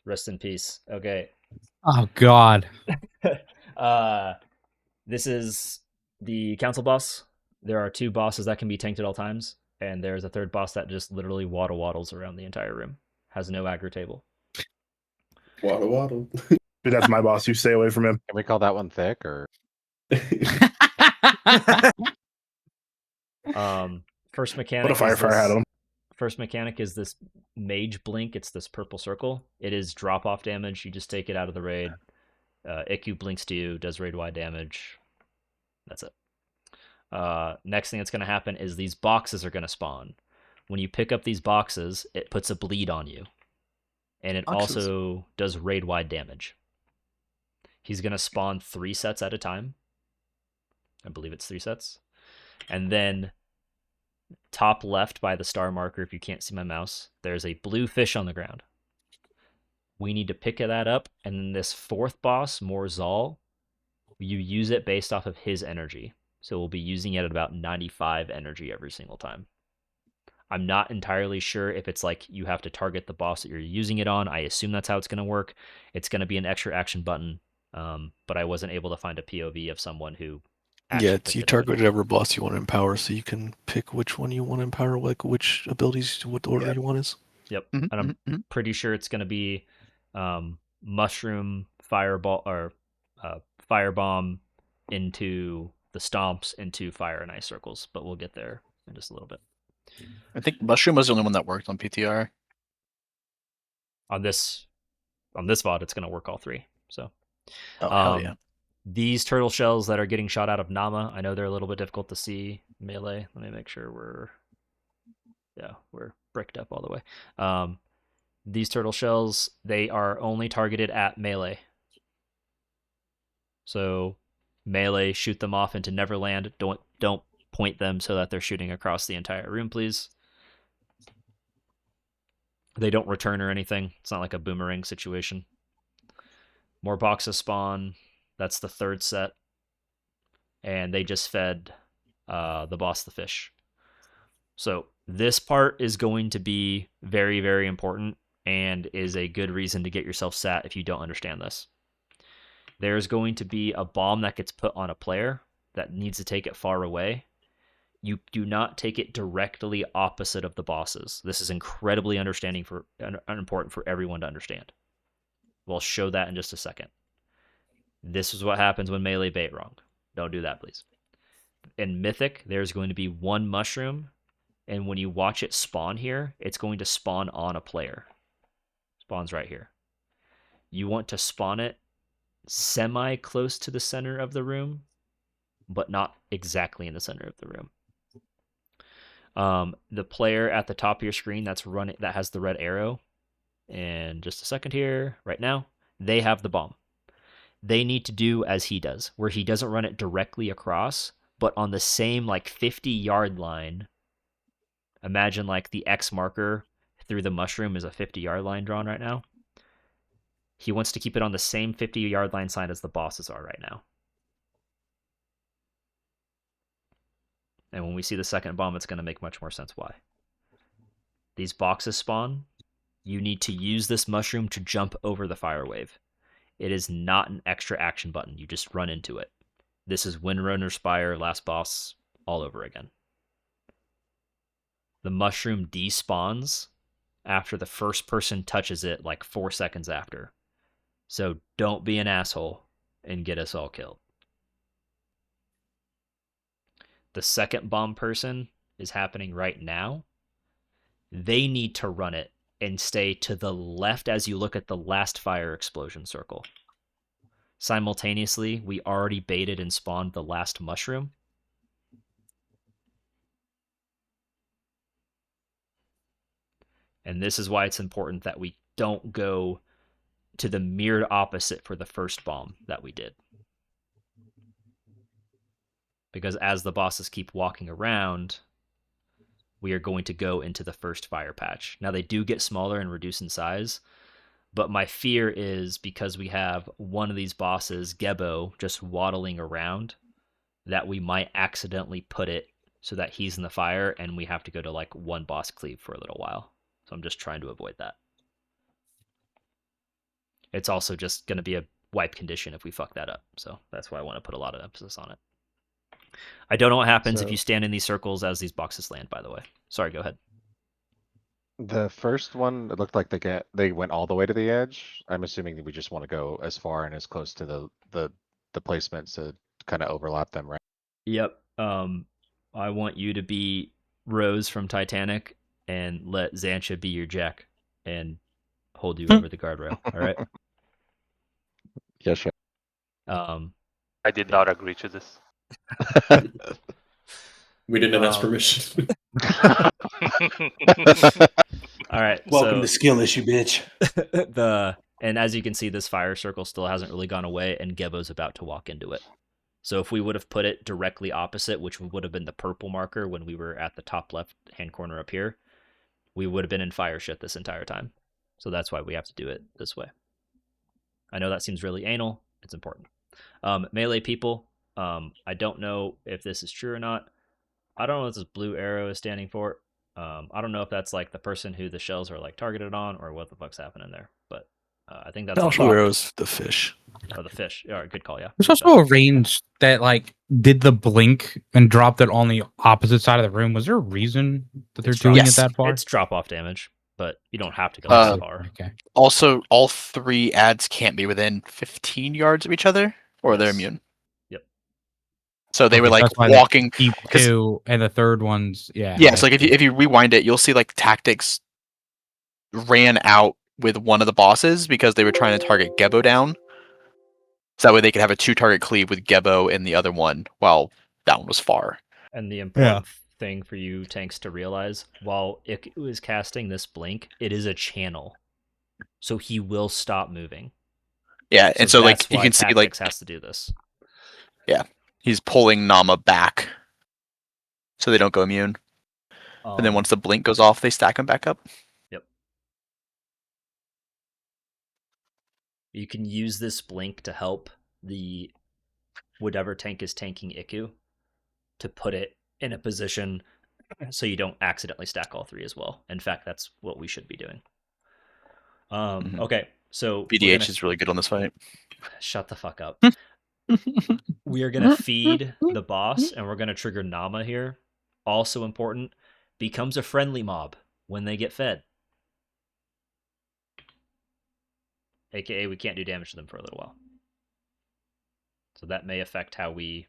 Rest in peace. Okay. Oh God. uh, this is the council boss. There are two bosses that can be tanked at all times, and there's a third boss that just literally waddles around the entire room. Has no aggro table. Waddle waddle. But that's my boss. You stay away from him. Can we call that one thick or? First What mechanic a firefighter had him. First mechanic is this mage blink. It's this purple circle. It is drop off damage. You just take it out of the raid. IQ blinks to you, does raid wide damage. That's it. Next thing that's going to happen is these boxes are going to spawn. When you pick up these boxes, it puts a bleed on you. And it also does raid wide damage. He's going to spawn 3 sets at a time. I believe it's 3 sets. And then top left by the star marker, if you can't see my mouse, there's a blue fish on the ground. We need to pick that up, and then this 4th boss, Morzal, you use it based off of his energy. So we'll be using it at about 95 energy every single time. I'm not entirely sure if it's like you have to target the boss that you're using it on. I assume that's how it's going to work. It's going to be an extra action button, but I wasn't able to find a POV of someone who... Yeah, you target whatever boss you want to empower, so you can pick which one you want to empower, like which abilities, what order you want is. Yep, and I'm pretty sure it's going to be mushroom, fireball, or firebomb into the stomps into fire and ice circles, but we'll get there in just a little bit. I think mushroom was the only one that worked on PTR. On this VOD, it's going to work all 3. So, hell yeah. These turtle shells that are getting shot out of Nama, I know they're a little bit difficult to see melee. Let me make sure we're bricked up all the way. These turtle shells, they are only targeted at melee. So melee, shoot them off into Neverland. Don't point them so that they're shooting across the entire room, please. They don't return or anything. It's not like a boomerang situation. More boxes spawn. That's the 3rd set. And they just fed the boss the fish. So this part is going to be very, very important and is a good reason to get yourself sat if you don't understand this. There's going to be a bomb that gets put on a player that needs to take it far away. You do not take it directly opposite of the bosses. This is incredibly important for everyone to understand. We'll show that in just a second. This is what happens when melee bait wrong. Don't do that, please. In Mythic, there's going to be 1 mushroom, and when you watch it spawn here, it's going to spawn on a player. Spawns right here. You want to spawn it semi-close to the center of the room, but not exactly in the center of the room. The player at the top of your screen that has the red arrow, and just a second here, right now, they have the bomb. They need to do as he does, where he doesn't run it directly across, but on the same 50-yard line. Imagine the X marker through the mushroom is a 50-yard line drawn right now. He wants to keep it on the same 50-yard line side as the bosses are right now. And when we see the second bomb, it's going to make much more sense why. These boxes spawn. You need to use this mushroom to jump over the fire wave. It is not an extra action button. You just run into it. This is Windrunner Spire, last boss, all over again. The mushroom despawns after the first person touches it 4 seconds after. So don't be an asshole and get us all killed. The second bomb person is happening right now. They need to run it and stay to the left as you look at the last fire explosion circle. Simultaneously, we already baited and spawned the last mushroom. And this is why it's important that we don't go to the mirrored opposite for the first bomb that we did. Because as the bosses keep walking around, we are going to go into the first fire patch. Now, they do get smaller and reduce in size, but my fear is because we have one of these bosses, Gebo, just waddling around, that we might accidentally put it so that he's in the fire and we have to go to 1 boss cleave for a little while. So I'm just trying to avoid that. It's also just going to be a wipe condition if we fuck that up. So that's why I want to put a lot of emphasis on it. I don't know what happens if So- you stand in these circles as these boxes land, by the way. Sorry, go ahead. The first one, it looked like they went all the way to the edge. I'm assuming that we just want to go as far and as close to the placements to kind of overlap them, right? Yep. I want you to be Rose from Titanic and let Xantia be your Jack and hold you over the guardrail. All right. Yes, sure. I did not agree to this. We didn't ask Um, permission. All right. Welcome so to skill issue, bitch. and as you can see, this fire circle still hasn't really gone away, and Gebo's about to walk into it. So if we would have put it directly opposite, which would have been the purple marker when we were at the top left hand corner up here, we would have been in fire shit this entire time. So that's why we have to do it this way. I know that seems really anal. It's important. Melee people, I don't know if this is true or not. I don't know what this blue arrow is standing for. I don't know if that's like the person who the shells are like targeted on or what the fuck's happening there. But I think that's Blue arrows, the fish. Oh, the fish. All right, good call. Yeah. There's also a range that like did the blink and dropped it on the opposite side of the room. Was there a reason that they're It's doing drop- it that far? It's drop off damage, but you don't have to go that far. Okay. Also, all 3 ads can't be within 15 yards of each other, or they're Yes. immune. Yep. So they Okay, were like that's why they walking. Keep 'cause- 2 and the third one's Yeah, so like if you rewind it, you'll see like tactics ran out with one of the bosses because they were trying to target Gebo down. So that way they could have a 2-target cleave with Gebo and the other one while that one was far. And the important thing for you tanks to realize, while Iku is casting this blink, it is a channel. So he will stop moving. Yeah, and so like that's you why can see like Tactics has to do this. he's pulling Nama back so they don't go immune. And then Um, once the blink goes off, they stack him back up. you can use this blink to help the whatever tank is tanking Iku to put it in a position so you don't accidentally stack all 3 as well. In fact, that's what we should be doing. Mhm. Okay, so BDH is really good on this fight. shut the fuck up. We are gonna feed the boss, and we're gonna trigger Nama here. Also important, becomes a friendly mob when they get fed. AKA, we can't do damage to them for a little while. So that may affect how we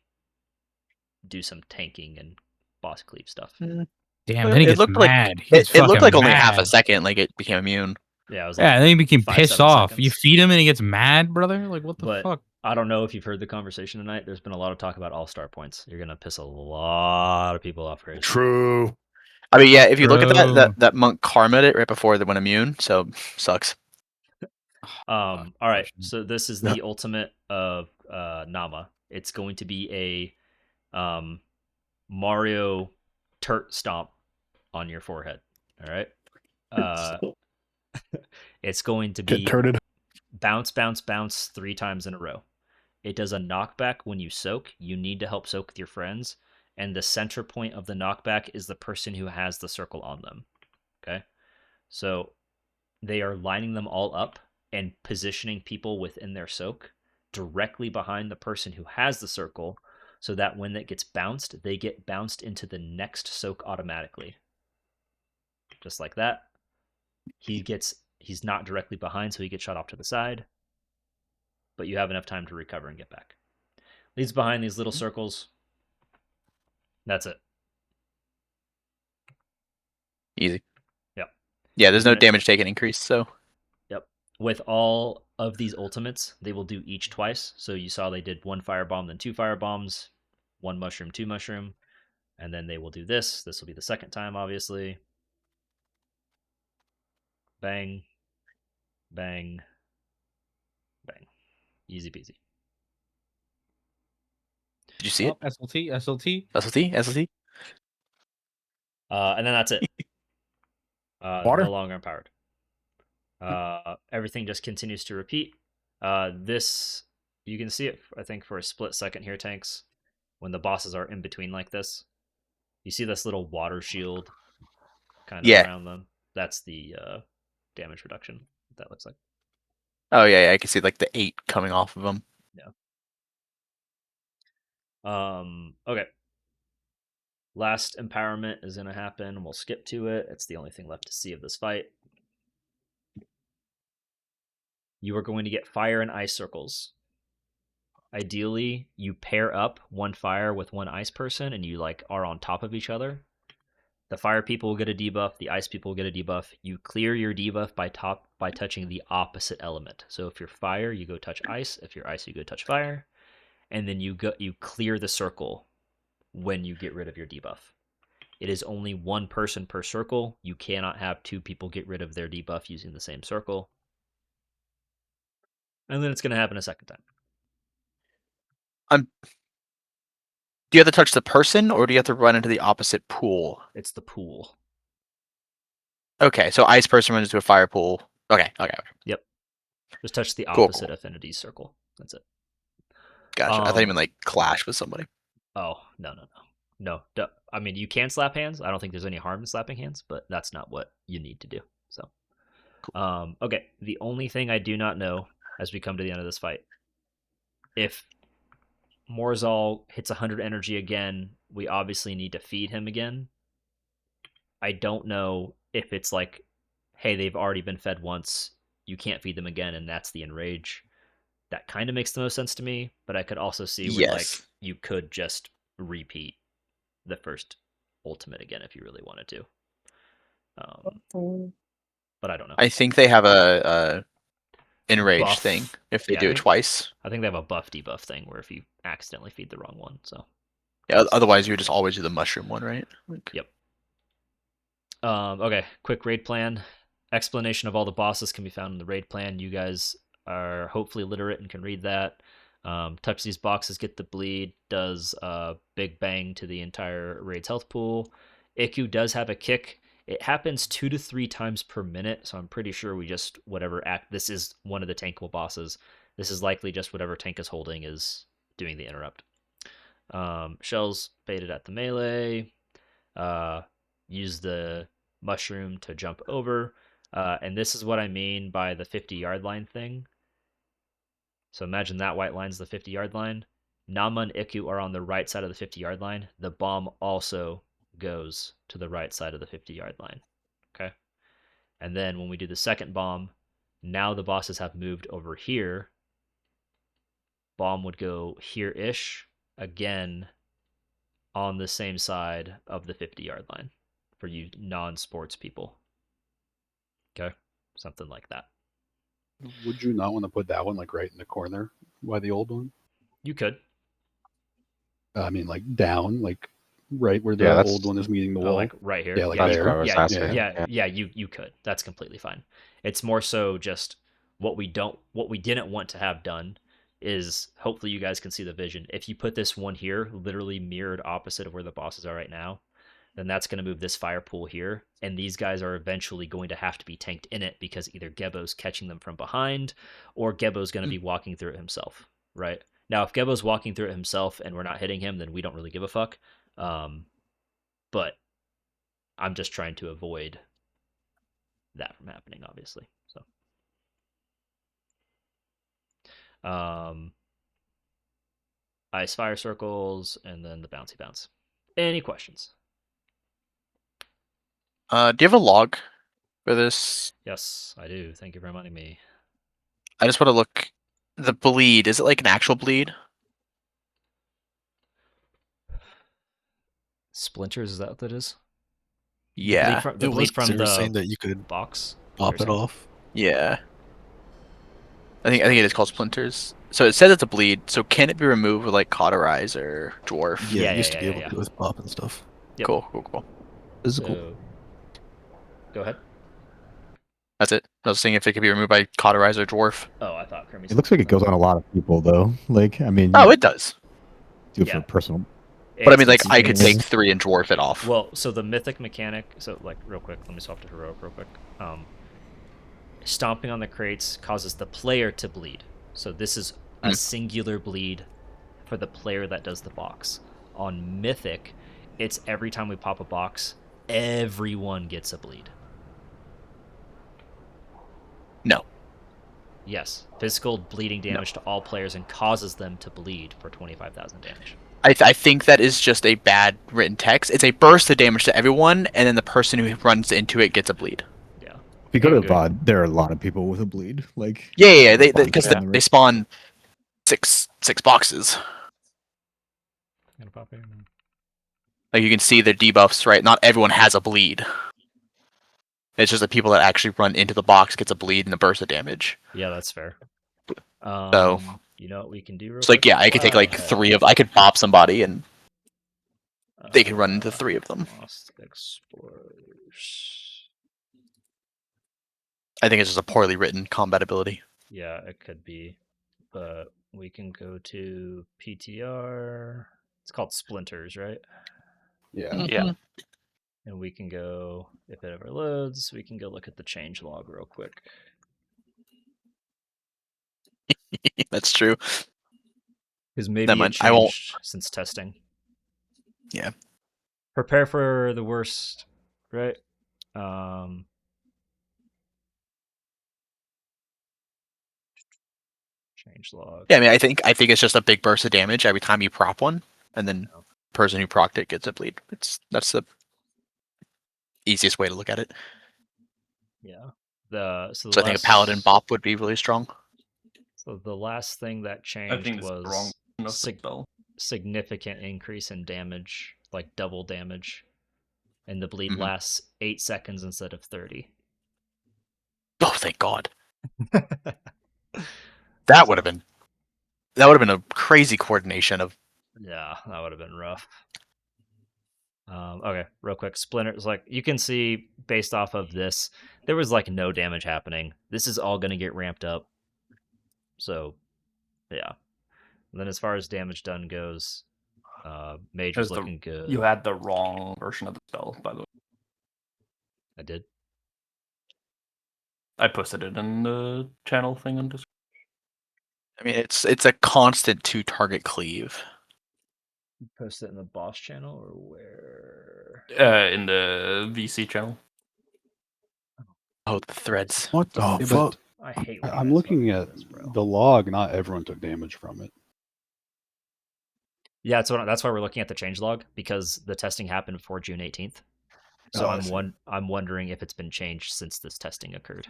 do some tanking and boss cleave stuff. Damn, then he It gets looked like- mad. He gets It looked fucking like only half a mad. second, like it became immune. Yeah, it was Yeah, then he became 5-7 pissed off. You seconds. feed him and he gets mad, brother. Like what the But fuck? I don't know if you've heard the conversation tonight. There's been a lot of talk about all-star points. You're gonna piss a lot of people off, Grace. True. I mean, yeah, if you look at Bro. that monk karma'd it right before they went immune, so sucks. All right, Question. so this is the ultimate of Nama. It's going to be a Mario turt stomp on your forehead. All right. It's going to Get be turted. bounce, bounce, bounce 3 times in a row. It does a knockback when you soak. You need to help soak with your friends, and the center point of the knockback is the person who has the circle on them. Okay, so they are lining them all up and positioning people within their soak directly behind the person who has the circle, so that when it gets bounced, they get bounced into the next soak automatically. Just like that. He's not directly behind, so he gets shot off to the side, but you have enough time to recover and get back. Leads behind these little circles. That's it. Easy. Yep. Yeah, there's no Minute. damage taken increase, so Yep. With all of these ultimates, they will do each twice. So you saw they did 1 firebomb, then 2 firebombs, 1 mushroom, 2 mushroom, and then they will do this. This will be the second time, obviously. Bang, bang, bang. Easy peasy. did you see it? SLT, SLT. SLT? SLT? And then that's it. Water? No longer empowered. Everything just continues to repeat. This, you can see it, I think, for a split second here, tanks, when the bosses are in between like this. You see this little water shield kind of Yeah. around them. That's the damage reduction, that looks like. Oh yeah, I can see like the 8 coming off of them. Okay. Last empowerment is gonna happen. We'll skip to it. It's the only thing left to see of this fight. You are going to get fire and ice circles. Ideally, you pair up one fire with one ice person, and you like are on top of each other. The fire people will get a debuff. The ice people will get a debuff. You clear your debuff by touching the opposite element. So if you're fire, you go touch ice. If you're ice, you go touch fire, and then you clear the circle when you get rid of your debuff. It is only one person per circle. You cannot have 2 people get rid of their debuff using the same circle. And then it's going to happen a second time. Do you have to touch the person, or do you have to run into the opposite pool? It's the pool. Okay, so ice person runs into a fire pool. Okay. Yep. Just touch the Cool, opposite cool. affinity circle. That's it. Gotcha. I thought you meant like clash with somebody. Oh, no. I mean, you can slap hands. I don't think there's any harm in slapping hands, but that's not what you need to do. So, okay. The only thing I do not know as we come to the end of this fight, if Morzal hits 100 energy again, we obviously need to feed him again. I don't know if it's like, hey, they've already been fed once, you can't feed them again, and that's the enrage. That kind of makes the most sense to me, but I could also see where like Yes. you could just repeat the first ultimate again if you really wanted to. But I don't know. I think they have a enrage Buff. thing if they Yeah, I do it think- twice. I think they have a buff debuff thing where if you accidentally feed the wrong one, so Yeah, otherwise you would just always do the mushroom one, right? Like, yep. Okay, quick raid plan. Explanation of all the bosses can be found in the raid plan. You guys are hopefully literate and can read that. Touch these boxes, get the bleed, does a big bang to the entire raid's health pool. Iku does have a kick. It happens 2 to 3 times per minute, so I'm pretty sure we just whatever act. This is one of the tankable bosses. This is likely just whatever tank is holding is doing the interrupt. Shells baited at the melee. Use the mushroom to jump over. And this is what I mean by the 50-yard line thing. So imagine that white line's the 50-yard line. Nama and Iku are on the right side of the 50-yard line. The bomb also goes to the right side of the 50-yard line. Okay? And then when we do the second bomb, now the bosses have moved over here. Bomb would go here-ish, again on the same side of the 50-yard line for you non-sports people. Okay? Something like that. Would you not want to put that one like right in the corner by the old one? You could. I mean, like down, like right where the Yeah, that's- old one is meeting the Oh, wall. like right here. Yeah, like That's there. what I was Yeah, asking. yeah, you could. That's completely fine. It's more so just what we didn't want to have done is hopefully you guys can see the vision. If you put this one here, literally mirrored opposite of where the bosses are right now, then that's going to move this fire pool here, and these guys are eventually going to have to be tanked in it because either Gebo's catching them from behind, or Gebo's going to be walking through it himself, right? Now, if Gebo's walking through it himself and we're not hitting him, then we don't really give a fuck. But I'm just trying to avoid that from happening, obviously. So, ice fire circles, and then the bouncy bounce. Any questions? do you have a log for this? Yes, I do. Thank you for reminding me. I just want to look. The bleed, is it like an actual bleed? Splinters, is that what that is? Yeah. The bleed from they were the saying that you could box. pop it off. Yeah. I think it is called splinters. So it says it's a bleed. So can it be removed with like cauterize or dwarf? Yeah, Yeah, you used yeah, to be yeah, able yeah. to do with pop and stuff. Yep. Cool. Physical. So, go ahead. That's it. I was saying if it could be removed by cauterize or dwarf. Oh, I thought Kermit. It looks like it goes on a lot of people, though. Like, I mean, Oh, you it does. do it yeah. for personal. But I mean, like, It's- I could it's- take 3 and dwarf it off. Well, so the mythic mechanic. So, like, real quick, let me swap to heroic real quick. Stomping on the crates causes the player to bleed. So this is a singular bleed for the player that does the box. On mythic, it's every time we pop a box, everyone gets a bleed. No. Yes, physical bleeding damage to all players and causes them to bleed for 25,000 damage. I think that is just a bad written text. It's a burst of damage to everyone, and then the person who runs into it gets a bleed. Yeah. If you go to Good. VOD, there are a lot of people with a bleed. Like Yeah, a bunch because on the they road. spawn six boxes. Gonna pop in. Like you can see their debuffs, right? Not everyone has a bleed. It's just the people that actually run into the box gets a bleed and a burst of damage. Yeah, that's fair. So You know what we can do real it's like, quick? yeah, I could take like I could pop somebody and they can run into 3 of them. Lost Explorers. I think it's just a poorly written combat ability. Yeah, it could be. But we can go to PTR. It's called Splinters, right? Yeah. Yeah. And we can go, if it ever loads, we can go look at the change log real quick. That's true. Because maybe Never it mind, I won't. changed since testing. Yeah. Prepare for the worst, right? Change log. Yeah, I mean, I think it's just a big burst of damage every time you prop one, and then person who procced it gets a bleed. That's the easiest way to look at it. Yeah. So I think a paladin bop would be really strong. So the last thing that I think changed it's the wrong was version of the spell. significant increase in damage, like double damage, and the bleed Mhm. lasts 8 seconds instead of 30. Oh, thank God. That would have been a crazy coordination of. Yeah, that would have been rough. Okay, real quick. Splinters, like you can see based off of this, there was like no damage happening. This is all going to get ramped up. So, yeah. And then as far as damage done goes, Mage was looking good. You had the wrong version of the spell, by the way. I did. I posted it in the channel thing on Discord. I mean, it's a constant 2-target cleave. Post it in the boss channel or where? In the VC channel. Oh, the threads. What the fuck? I hate. I'm looking at the log. Not everyone took damage from it. Yeah, that's why we're looking at the changelog, because the testing happened before June 18th. So Oh, I see. I'm wondering if it's been changed since this testing occurred.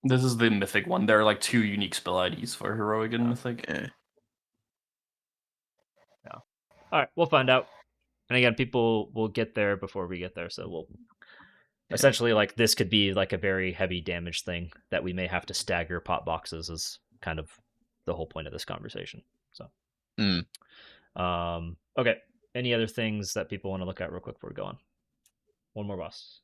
This is the Mythic one. There are like 2 unique spell IDs for Heroic and Mythic. Yeah. All right, we'll find out. And again, people will get there before we get there, so we'll essentially, like, this could be like a very heavy damage thing that we may have to stagger pop boxes, is kind of the whole point of this conversation. So, okay. Any other things that people want to look at real quick before we go on? One more boss.